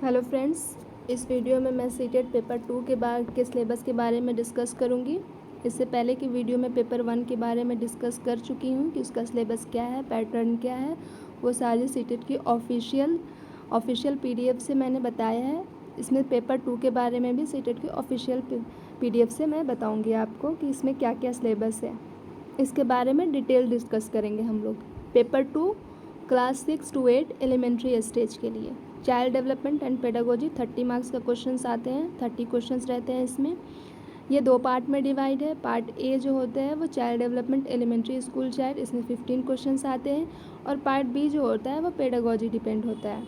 Hello friends, इस video में मैं सीटेट पेपर 2 के बाद के सिलेबस के बारे में डिस्कस करूंगी। इससे पहले की वीडियो में पेपर 1 के बारे में डिस्कस कर चुकी हूं कि उसका सिलेबस क्या है, पैटर्न क्या है। वो सारी सीटेट की ऑफिशियल पीडीएफ से मैंने बताया है। इसमें पेपर 2 के बारे में भी सीटेट की ऑफिशियल पीडीएफ से मैं बताऊँगी आपको कि इसमें क्या क्या सिलेबस है। इसके बारे में डिटेल डिस्कस करेंगे हम लोग। Paper 2 class 6 to 8 elementary stage के लिए child development and pedagogy 30 marks का क्वेश्चंस आते हैं। 30 क्वेश्चंस रहते हैं इसमें। ये 2 पार्ट में डिवाइड है। पार्ट ए जो होता है वो child development elementary school child, इसमें 15 क्वेश्चंस आते हैं। और पार्ट बी जो होता है वो पेडागोजी डिपेंड होता है।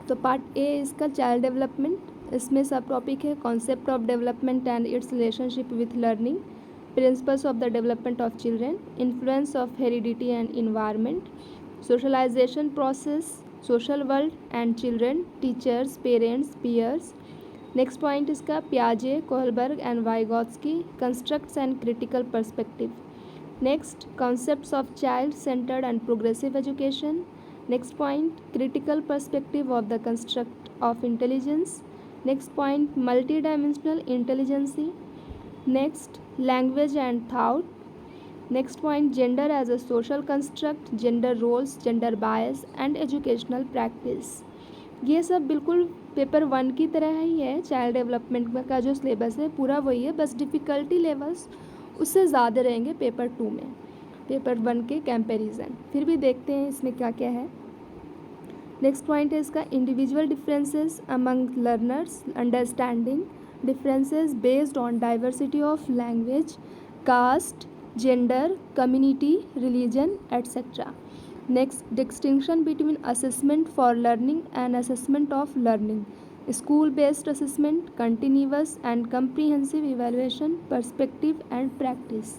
तो पार्ट ए इसका चाइल्ड डेवलपमेंट, इसमें सब टॉपिक है concept of development and its relationship with learning, principles of the development of children, influence of heredity and environment, socialization process, social world and children, teachers, parents, peers. Next point इसका पियाजे, Kohlberg and Vygotsky, constructs and critical perspective. Next concepts of child centered and progressive education. Next point critical perspective of the construct of intelligence. Next point multidimensional intelligence. Next language and thought. Next point gender as a social construct, gender roles, gender bias and educational practice. ये सब बिल्कुल paper 1 की तरह ही है। Child development में का जो syllabus है पूरा वही है, बस डिफ़िकल्टी लेवल्स उससे ज़्यादा रहेंगे पेपर 2 में, पेपर 1 के कंपैरिजन। फिर भी देखते हैं इसमें क्या क्या है। नेक्स्ट पॉइंट है इसका individual differences among learners, understanding differences based on diversity of language, caste, gender, community, religion, etc. Next, distinction between assessment for learning and assessment of learning, school-based assessment, continuous and comprehensive evaluation, perspective and practice.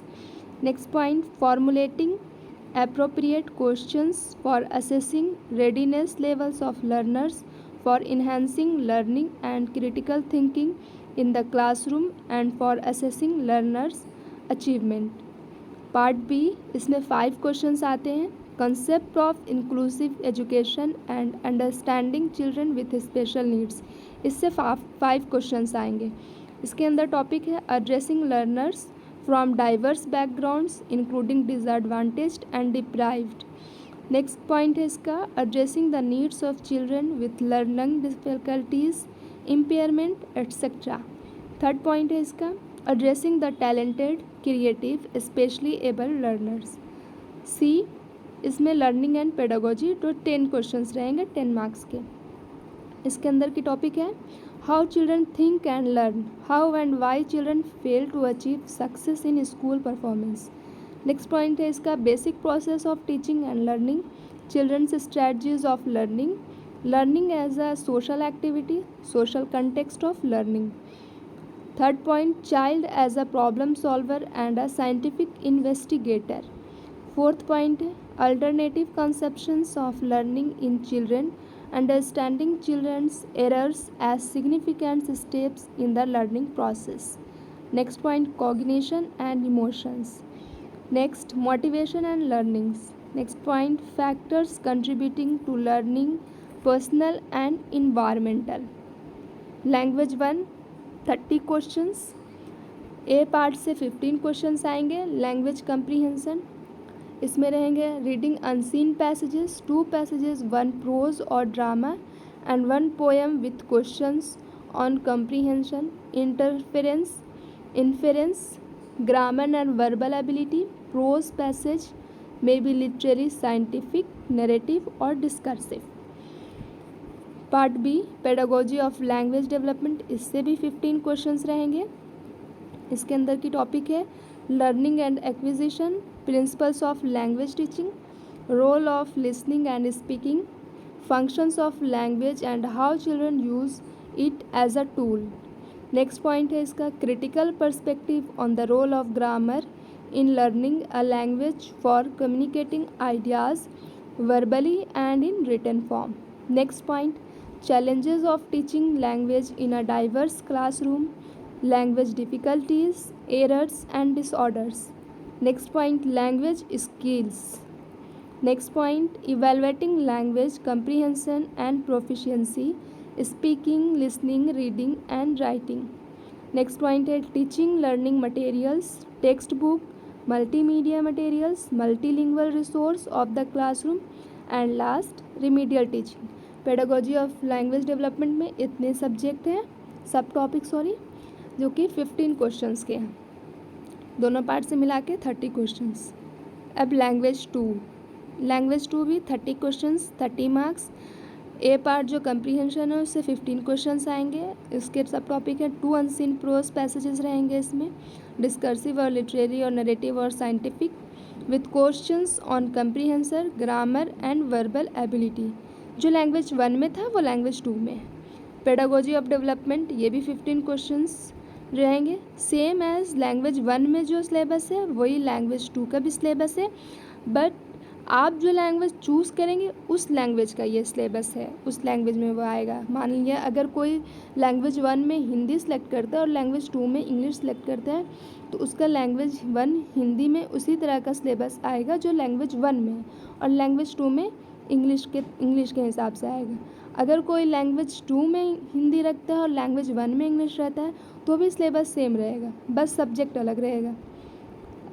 Next point, formulating appropriate questions for assessing readiness levels of learners, for enhancing learning and critical thinking in the classroom, and for assessing learners' achievement. Part B, इसमें 5 questions आते हैं। Concept of inclusive education and understanding children with special needs, इससे 5 questions आएंगे। इसके अंदर topic है addressing learners from diverse backgrounds including disadvantaged and deprived. Next point है इसका addressing the needs of children with learning difficulties, impairment etcetera. Third point है इसका addressing the talented, creative, specially abled learners. C, इसमें learning and pedagogy तो 10 questions रहेंगे 10 marks के. इसके अंदर की टॉपिक है how children think and learn, how and why children fail to achieve success in school performance. Next point है इसका basic process of teaching and learning, children's strategies of learning, learning as a social activity, social context of learning. Third point, child as a problem solver and a scientific investigator. Fourth point, alternative conceptions of learning in children, understanding children's errors as significant steps in the learning process. Next point, cognition and emotions. Next, motivation and learnings. Next point, factors contributing to learning, personal and environmental. Language 1, 30 questions. A part से 15 questions आएंगे. Language comprehension, इसमें रहेंगे reading unseen passages, 2 passages, 1 prose और drama and 1 poem with questions on comprehension, interference, inference, grammar and verbal ability. Prose passage may be literary, scientific, narrative और discursive. Part B pedagogy of language development, इससे भी 15 questions रहेंगे. इसके अंदर की topic है learning and acquisition, principles of language teaching, role of listening and speaking, functions of language and how children use it as a tool. Next point है इसका critical perspective on the role of grammar in learning a language for communicating ideas verbally and in written form. Next point, challenges of teaching language in a diverse classroom, language difficulties, errors and disorders. Next point, language skills. Next point, evaluating language comprehension and proficiency, speaking, listening, reading and writing. Next point है teaching learning materials, text book, multimedia materials, multilingual resource of the classroom and last remedial teaching. Pedagogy of language development में इतने subject हैं, सब topic जो कि 15 questions के हैं, दोनों पार्ट से मिला के 30 क्वेश्चंस। अब लैंग्वेज टू भी 30 क्वेश्चंस, 30 मार्क्स। ए पार्ट जो कंप्रीहेंशन है उससे 15 क्वेश्चंस आएंगे। इसके सब टॉपिक हैं, 2 अनसीन प्रोज पैसेजेस रहेंगे इसमें, डिस्कर्सिव और लिटरेरी और नरेटिव और scientific, with questions on comprehension, grammar and verbal ability. जो लैंग्वेज 1 में था वो लैंग्वेज 2 में है। पेडागोजी ऑफ डेवलपमेंट, ये भी 15 क्वेश्चंस रहेंगे, सेम एज लैंग्वेज 1 में जो सिलेबस है वही लैंग्वेज 2 का भी सिलेबस है, बट आप जो लैंग्वेज चूज़ करेंगे उस लैंग्वेज का ये सिलेबस है, उस लैंग्वेज में वो आएगा। मान लीजिए अगर कोई लैंग्वेज 1 में हिंदी सेलेक्ट करता है और लैंग्वेज 2 में इंग्लिश सेलेक्ट करता है, तो उसका लैंग्वेज 1 हिंदी में उसी तरह का सिलेबस आएगा जो लैंग्वेज 1 में है, और लैंग्वेज 2 में इंग्लिश के हिसाब से आएगा। अगर कोई लैंग्वेज 2 में हिंदी रखता है और लैंग्वेज 1 में इंग्लिश रहता है तो भी सिलेबस सेम रहेगा, बस सब्जेक्ट अलग रहेगा।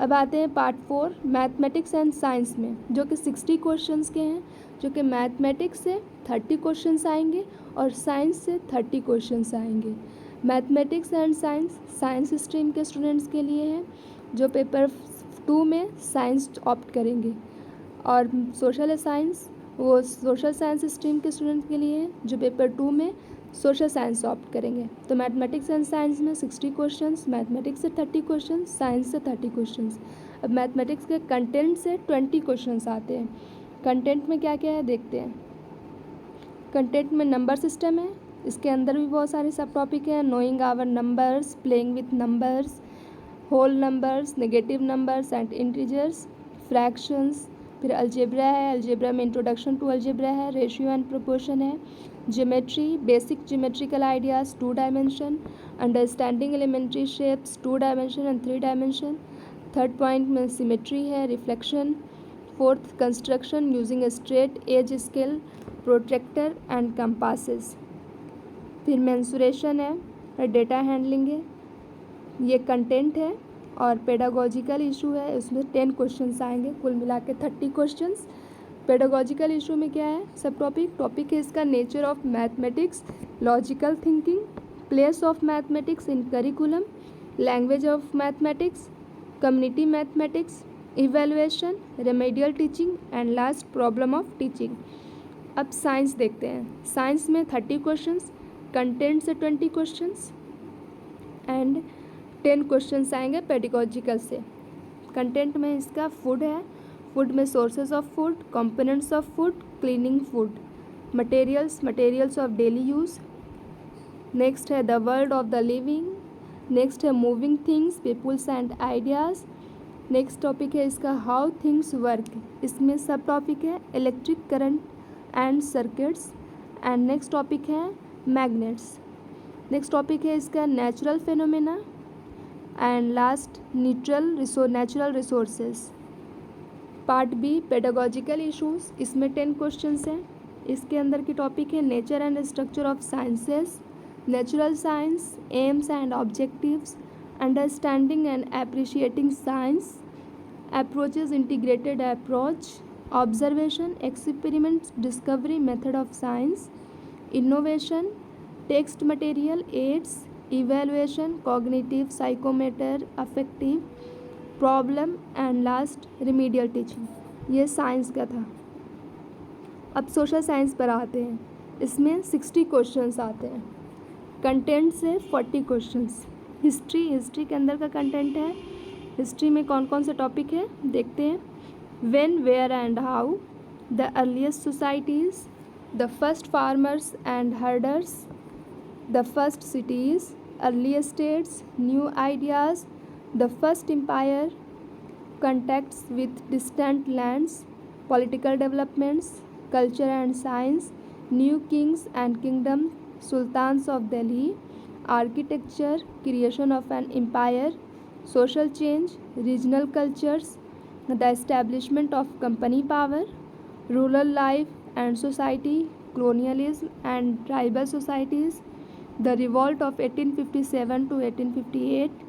अब आते हैं पार्ट 4 मैथमेटिक्स एंड साइंस में, जो कि 60 क्वेश्चंस के हैं, जो कि मैथमेटिक्स से 30 क्वेश्चंस आएंगे और साइंस से 30 क्वेश्चंस आएंगे। मैथमेटिक्स एंड साइंस स्ट्रीम के स्टूडेंट्स के लिए है जो पेपर 2 में साइंस ऑप्ट करेंगे, और सोशल साइंस वो सोशल साइंस स्ट्रीम के स्टूडेंट्स के लिए है जो पेपर 2 में सोशल साइंस ऑप्ट करेंगे। तो मैथमेटिक्स एंड साइंस में 60 क्वेश्चंस, मैथमेटिक्स से 30 क्वेश्चंस, साइंस से 30 क्वेश्चंस। अब मैथमेटिक्स के कंटेंट से 20 क्वेश्चंस आते हैं। कंटेंट में क्या क्या है देखते हैं। कंटेंट में नंबर सिस्टम है, इसके अंदर भी बहुत सारे सब टॉपिक हैं, knowing our numbers, playing with numbers, whole numbers, negative numbers and integers, fractions. फिर अलजेब्रा है, अलजेब्रा में इंट्रोडक्शन टू अलजेब्रा है, रेशियो एंड प्रोपोर्शन है, geometry, basic geometrical ideas 2 dimension, understanding elementary shapes 2 dimension and 3 dimension. Third point में symmetry है, reflection. Fourth construction using straight edge scale, protractor and compasses. फिर mensuration है, data handling है। ये content है और pedagogical issue है, उसमें 10 क्वेश्चंस आएंगे, कुल मिला के 30 क्वेश्चंस। पेडागोजिकल इशू में क्या है सब टॉपिक है इसका, nature of mathematics, logical thinking, place of mathematics in curriculum, language of mathematics, community mathematics, evaluation, remedial teaching and last problem of teaching. अब साइंस देखते हैं। साइंस में 30 क्वेश्चंस, कंटेंट से 20 क्वेश्चंस एंड 10 क्वेश्चंस आएंगे pedagogical से। Content में इसका food है, फूड में sources of food, components of food, cleaning food, materials of daily use. Next है the world of the living. Next है moving things, peoples and ideas. Next topic है इसका हाउ थिंग्स वर्क, इसमें सब topic है electric current and circuits. And next topic है magnets. Next topic है इसका natural phenomena and last natural resources. Part B pedagogical issues, इसमें 10 questions हैं। इसके अंदर की टॉपिक है nature and structure of sciences, natural science, aims and objectives, understanding and appreciating science, approaches, integrated approach, observation, experiments, discovery, method of science, innovation, text material, aids, evaluation, cognitive, psychomotor, affective, problem and last remedial teaching. ये science का था। अब social science पर आते हैं। इसमें 60 questions आते हैं, कंटेंट से 40 क्वेश्चंस। हिस्ट्री के अंदर का कंटेंट है। हिस्ट्री में कौन कौन से टॉपिक है देखते हैं। When, where and how, the earliest societies, the first farmers and herders, the first cities, early states, new ideas, the first empire, contacts with distant lands, political developments, culture and science, new kings and kingdoms, sultans of Delhi, architecture, creation of an empire, social change, regional cultures, the establishment of company power, rural life and society, colonialism and tribal societies, the revolt of 1857 to 1858,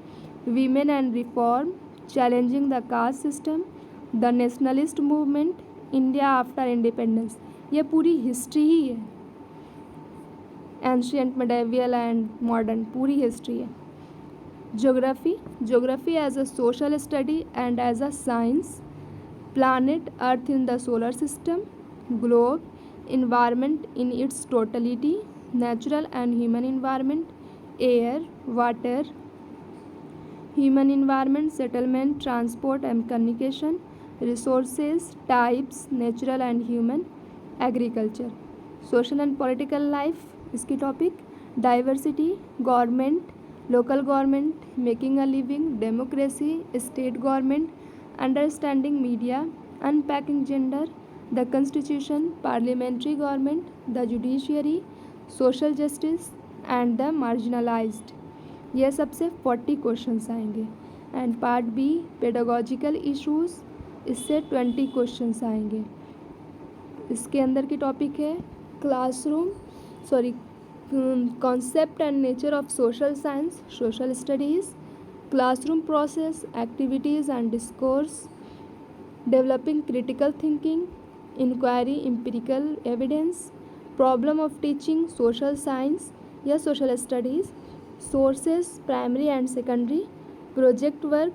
women and reform, challenging the caste system, the nationalist movement, India after independence। ये पूरी history ही है, ancient, medieval and modern, पूरी history है। Geography, geography as a social study and as a science, planet earth in the solar system, globe, environment in its totality, natural and human environment, air, water, human environment, settlement, transport and communication, resources, types, natural and human, agriculture, social and political life, इसकी topic, diversity, government, local government, making a living, democracy, state government, understanding media, unpacking gender, the constitution, parliamentary government, the judiciary, social justice and the marginalized। ये सबसे 40 questions आएंगे। And part B, pedagogical issues, इससे 20 questions आएंगे। इसके अंदर की topic है classroom, concept and nature of social science, social studies, classroom process, activities and discourse, developing critical thinking, inquiry, empirical evidence, problem of teaching social science या social studies, sources primary and secondary, project work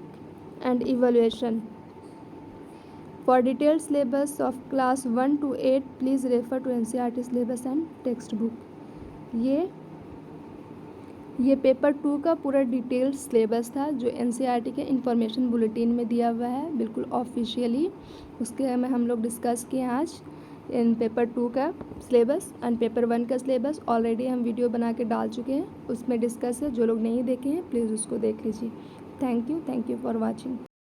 and evaluation। For detailed syllabus of class 1 to 8 please refer to NCERT syllabus and textbook। ये paper 2 का पूरा detailed syllabus था जो NCERT के information bulletin में दिया हुआ है, बिल्कुल ऑफिशियली। उसके में हम लोग डिस्कस किए आज इन पेपर 2 का सिलेबस एंड पेपर 1 का सिलेबस ऑलरेडी हम वीडियो बना के डाल चुके हैं, उसमें डिस्कस है। जो लोग नहीं देखे हैं प्लीज़ उसको देख लीजिए। Thank you for watching.